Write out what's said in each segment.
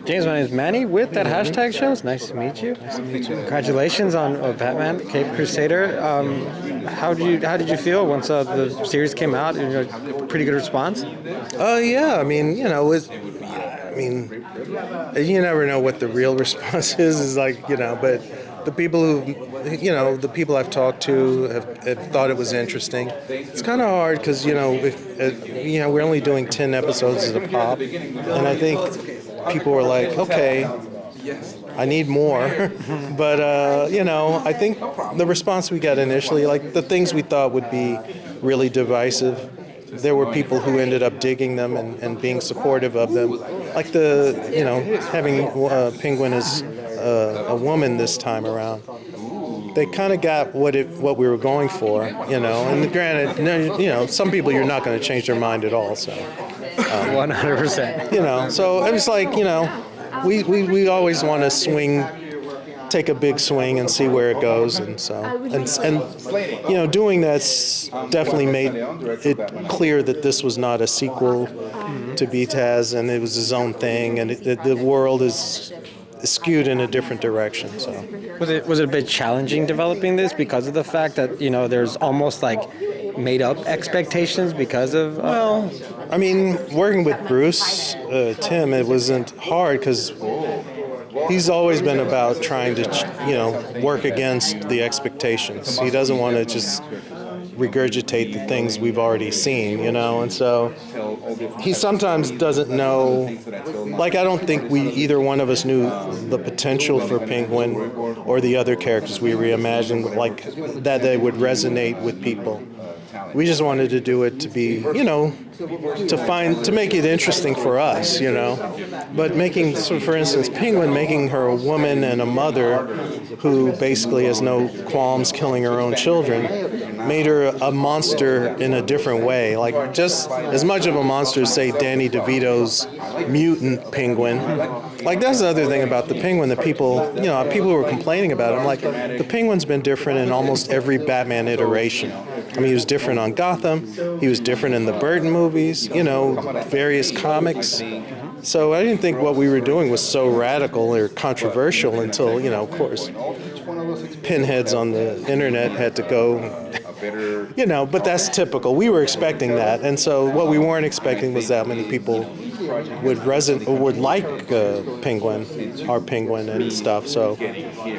James, my name is Manny with that hashtag show. It's nice to meet you. Nice to meet you. Congratulations on Batman, Cape Crusader. How did you feel once the series came out? Pretty good response. Yeah, I mean, I mean, you never know what the real response is like, but the people the people I've talked to have thought it was interesting. It's kind of hard because, if, we're only doing 10 episodes at a pop, and I think people were like, okay, I need more. But, I think the response we got initially, like the things we thought would be really divisive, there were people who ended up digging them and being supportive of them. Like having Penguin as a woman this time around. They kind of got what we were going for, And granted, some people you're not going to change their mind at all. So, 100%. So it was like, we always want to take a big swing and see where it goes, and doing that's definitely made it clear that this was not a sequel to BTAS, and it was his own thing, and the world is skewed in a different direction. So was it a bit challenging developing this because of the fact that there's almost like made up expectations because of well, I mean, working with Bruce Timm, it wasn't hard because he's always been about trying to, work against the expectations. He doesn't want to just regurgitate the things we've already seen, and so he sometimes doesn't know, like I don't think either one of us knew the potential for Penguin or the other characters we reimagined, like that they would resonate with people. We just wanted to do it to be, to make it interesting for us, But for instance, Penguin, making her a woman and a mother who basically has no qualms killing her own children, made her a monster in a different way. Like just as much of a monster as, say, Danny DeVito's mutant Penguin. Like that's the other thing about the Penguin that people were complaining about. I'm like, the Penguin's been different in almost every Batman iteration. I mean, he was different on Gotham. He was different in the Burton movies, various comics. So I didn't think what we were doing was so radical or controversial until, of course, pinheads on the internet had to go, but that's typical. We were expecting that. And so what we weren't expecting was that many people would like Penguin, our Penguin and stuff. So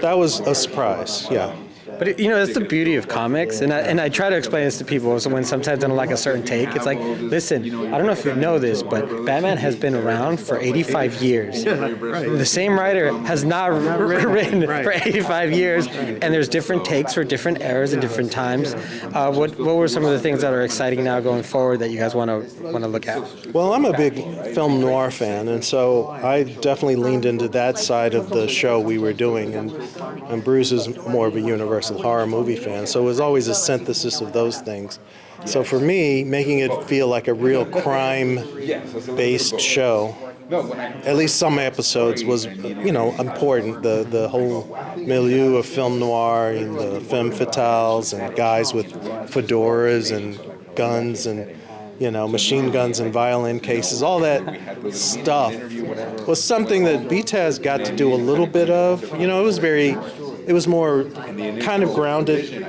that was a surprise, yeah. But that's the beauty of comics, and I try to explain this to people. So when sometimes I don't like a certain take, it's like, listen, I don't know if you know this, but Batman has been around for 85 years. Right. The same writer has not written for 85 years, and there's different takes for different eras and different times. What were some of the things that are exciting now going forward that you guys want to look at? Well, I'm a big film noir fan, and so I definitely leaned into that side of the show we were doing, and Bruce is more of a universal horror movie fan, so it was always a synthesis of those things. So for me, making it feel like a real crime-based show, at least some episodes, was important. The whole milieu of film noir and the femme fatales and guys with fedoras and guns and machine guns and violin cases, all that stuff was something that BTAS got to do a little bit of. It was more kind of grounded.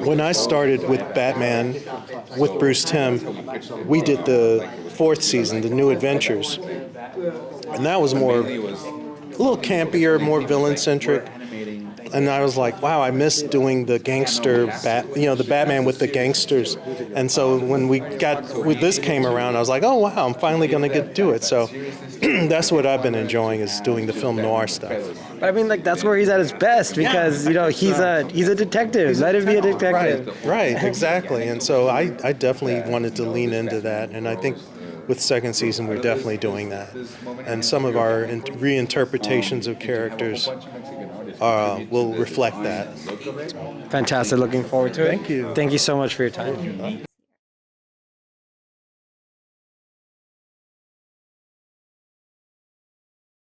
When I started with Batman, with Bruce Timm, we did the 4th season, The New Adventures. And that was a little campier, more villain-centric. And I was like, wow, I miss doing the gangster, the Batman with the gangsters. And so when this came around, I was like, oh, wow, I'm finally going to get to do it. So that's what I've been enjoying, is doing the film noir stuff. I mean, that's where he's at his best because, he's a detective. Let him be a detective. Right, exactly. And so I definitely wanted to lean into that. And I think with second season, we're definitely doing that. And some of our reinterpretations of characters will reflect that. Fantastic. Looking forward to it. Thank you. Thank you so much for your time.